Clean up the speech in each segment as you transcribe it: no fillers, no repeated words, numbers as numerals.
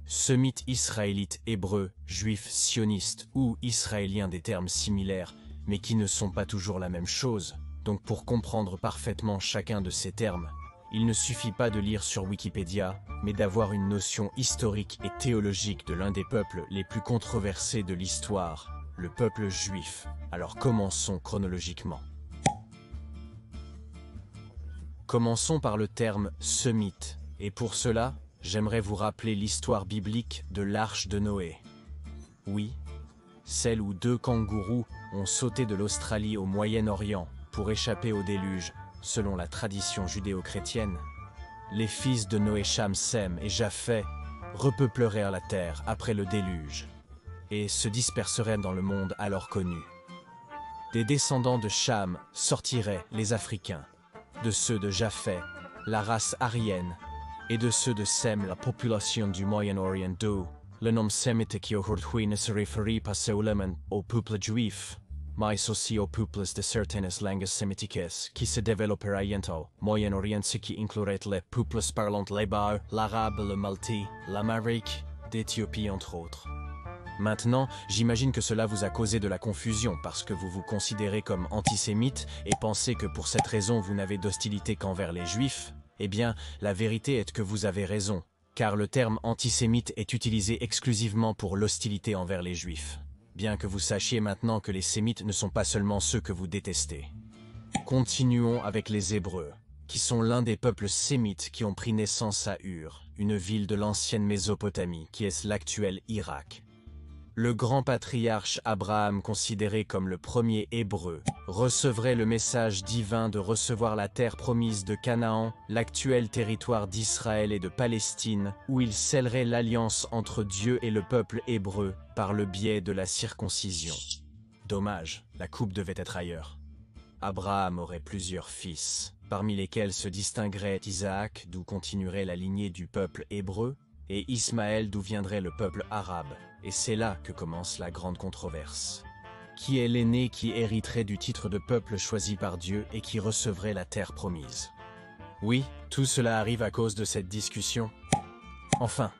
Sémite, israélite, hébreu, juif, sioniste ou israélien, des termes similaires, mais qui ne sont pas toujours la même chose. Donc pour comprendre parfaitement chacun de ces termes, il ne suffit pas de lire sur Wikipédia, mais d'avoir une notion historique et théologique de l'un des peuples les plus controversés de l'histoire, le peuple juif. Alors commençons chronologiquement. Commençons par le terme « sémite », et pour cela, j'aimerais vous rappeler l'histoire biblique de l'arche de Noé. Oui, celle où 2 kangourous ont sauté de l'Australie au Moyen-Orient pour échapper au déluge, selon la tradition judéo-chrétienne. Les fils de Noé, Cham, Sem et Japheth, repeuplèrent la terre après le déluge et se disperseraient dans le monde alors connu. Des descendants de Cham sortiraient les Africains, de ceux de Japheth, la race aryenne, et de ceux de Sem, la population du Moyen-Orient, d'où le nom sémitique aujourd'hui ne se réfère pas seulement au peuple juif, mais aussi aux peuples de certaines langues sémitiques qui se développeraient au Moyen-Orient, ce qui inclurait les peuples parlant l'hébreu, l'arabe, le maltais, l'amérique, d'Éthiopie entre autres. Maintenant, j'imagine que cela vous a causé de la confusion parce que vous vous considérez comme antisémite et pensez que pour cette raison vous n'avez d'hostilité qu'envers les juifs. Eh bien, la vérité est que vous avez raison, car le terme antisémite est utilisé exclusivement pour l'hostilité envers les juifs. Bien que vous sachiez maintenant que les sémites ne sont pas seulement ceux que vous détestez. Continuons avec les Hébreux, qui sont l'un des peuples sémites qui ont pris naissance à Ur, une ville de l'ancienne Mésopotamie, qui est l'actuel Irak. Le grand patriarche Abraham, considéré comme le premier Hébreu, recevrait le message divin de recevoir la terre promise de Canaan, l'actuel territoire d'Israël et de Palestine, où il scellerait l'alliance entre Dieu et le peuple hébreu par le biais de la circoncision. Dommage, la coupe devait être ailleurs. Abraham aurait plusieurs fils, parmi lesquels se distinguerait Isaac, d'où continuerait la lignée du peuple hébreu, et Ismaël, d'où viendrait le peuple arabe. Et c'est là que commence la grande controverse. Qui est l'aîné qui hériterait du titre de peuple choisi par Dieu et qui recevrait la terre promise? Oui, tout cela arrive à cause de cette discussion. Enfin,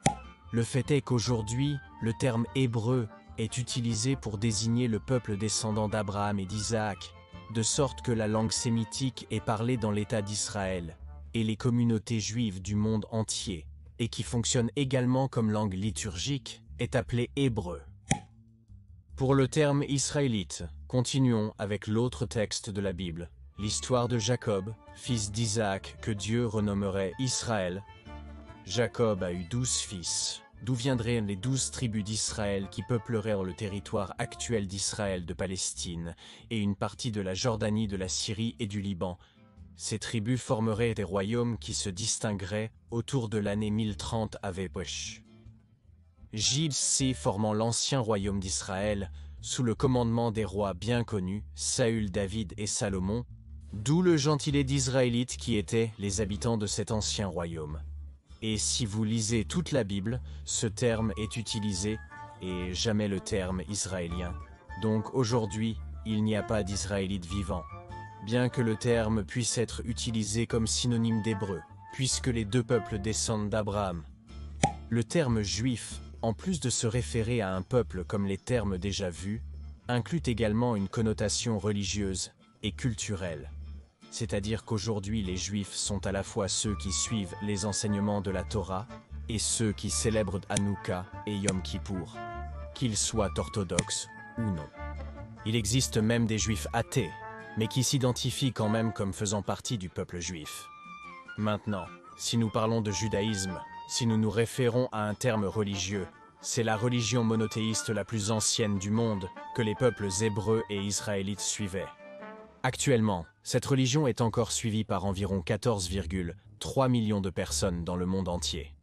le fait est qu'aujourd'hui, le terme hébreu est utilisé pour désigner le peuple descendant d'Abraham et d'Isaac, de sorte que la langue sémitique est parlée dans l'État d'Israël et les communautés juives du monde entier, et qui fonctionne également comme langue liturgique, est appelé hébreu. Pour le terme israélite, continuons avec l'autre texte de la Bible, l'histoire de Jacob, fils d'Isaac, que Dieu renommerait Israël. Jacob a eu 12 fils, d'où viendraient les 12 tribus d'Israël qui peupleraient le territoire actuel d'Israël, de Palestine, et une partie de la Jordanie, de la Syrie et du Liban. Ces tribus formeraient des royaumes qui se distingueraient autour de l'année 1030 AV. J.C. formant l'ancien royaume d'Israël, sous le commandement des rois bien connus, Saül, David et Salomon, d'où le gentilé d'Israélites qui étaient les habitants de cet ancien royaume. Et si vous lisez toute la Bible, ce terme est utilisé, et jamais le terme israélien. Donc aujourd'hui, il n'y a pas d'Israélites vivants, bien que le terme puisse être utilisé comme synonyme d'hébreu, puisque les 2 peuples descendent d'Abraham. Le terme juif, en plus de se référer à un peuple comme les termes déjà vus, inclut également une connotation religieuse et culturelle. C'est-à-dire qu'aujourd'hui les Juifs sont à la fois ceux qui suivent les enseignements de la Torah et ceux qui célèbrent Hanouka et Yom Kippour, qu'ils soient orthodoxes ou non. Il existe même des Juifs athées, mais qui s'identifient quand même comme faisant partie du peuple juif. Maintenant, si nous parlons de judaïsme, si nous nous référons à un terme religieux, c'est la religion monothéiste la plus ancienne du monde que les peuples hébreux et israélites suivaient. Actuellement, cette religion est encore suivie par environ 14,3 millions de personnes dans le monde entier.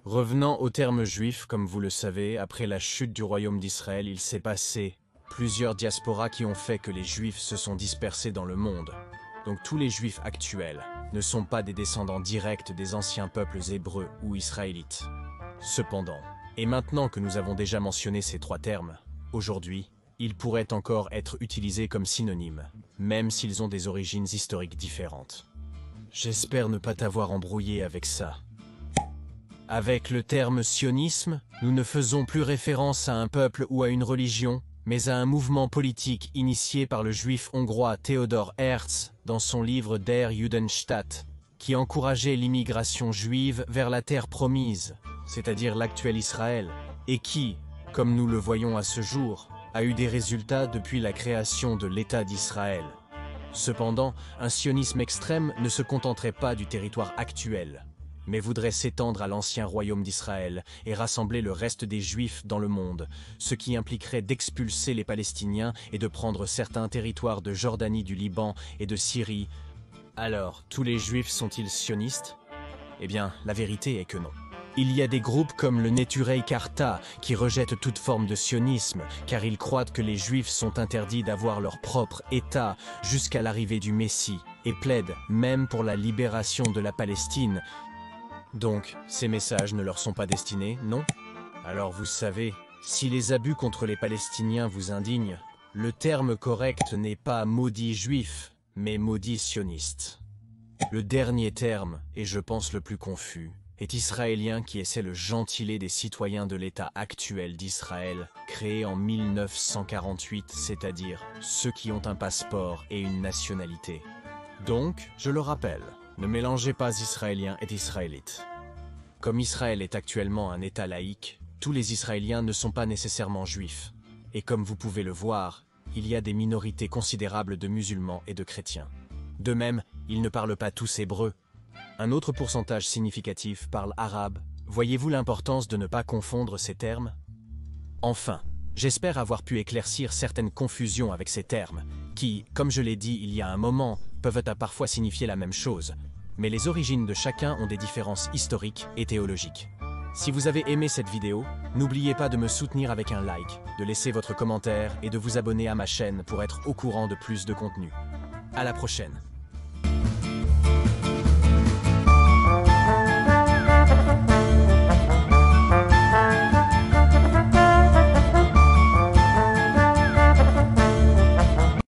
Revenant au terme juif, comme vous le savez, après la chute du royaume d'Israël, il s'est passé plusieurs diasporas qui ont fait que les Juifs se sont dispersés dans le monde. Donc tous les Juifs actuels ne sont pas des descendants directs des anciens peuples hébreux ou israélites. Cependant, et maintenant que nous avons déjà mentionné ces 3 termes, aujourd'hui, ils pourraient encore être utilisés comme synonymes, même s'ils ont des origines historiques différentes. J'espère ne pas t'avoir embrouillé avec ça. Avec le terme sionisme, nous ne faisons plus référence à un peuple ou à une religion, mais à un mouvement politique initié par le juif hongrois Theodor Herzl dans son livre Der Judenstaat, qui encourageait l'immigration juive vers la terre promise, c'est-à-dire l'actuel Israël, et qui, comme nous le voyons à ce jour, a eu des résultats depuis la création de l'État d'Israël. Cependant, un sionisme extrême ne se contenterait pas du territoire actuel, mais voudrait s'étendre à l'ancien royaume d'Israël et rassembler le reste des Juifs dans le monde, ce qui impliquerait d'expulser les Palestiniens et de prendre certains territoires de Jordanie, du Liban et de Syrie. Alors, tous les Juifs sont-ils sionistes? Eh bien, la vérité est que non. Il y a des groupes comme le Neturei Karta qui rejettent toute forme de sionisme, car ils croient que les Juifs sont interdits d'avoir leur propre État jusqu'à l'arrivée du Messie, et plaident même pour la libération de la Palestine. Donc, ces messages ne leur sont pas destinés, non? Alors vous savez, si les abus contre les Palestiniens vous indignent, le terme correct n'est pas maudit juif, mais maudit sioniste. Le dernier terme, et je pense le plus confus, est israélien qui essaie le gentilé des citoyens de l'État actuel d'Israël, créé en 1948, c'est-à-dire ceux qui ont un passeport et une nationalité. Donc, je le rappelle, ne mélangez pas Israéliens et Israélites. Comme Israël est actuellement un État laïque, tous les Israéliens ne sont pas nécessairement juifs. Et comme vous pouvez le voir, il y a des minorités considérables de musulmans et de chrétiens. De même, ils ne parlent pas tous hébreu. Un autre pourcentage significatif parle arabe. Voyez-vous l'importance de ne pas confondre ces termes? Enfin, j'espère avoir pu éclaircir certaines confusions avec ces termes, qui, comme je l'ai dit il y a un moment, peuvent parfois signifier la même chose, mais les origines de chacun ont des différences historiques et théologiques. Si vous avez aimé cette vidéo, n'oubliez pas de me soutenir avec un like, de laisser votre commentaire et de vous abonner à ma chaîne pour être au courant de plus de contenu. À la prochaine.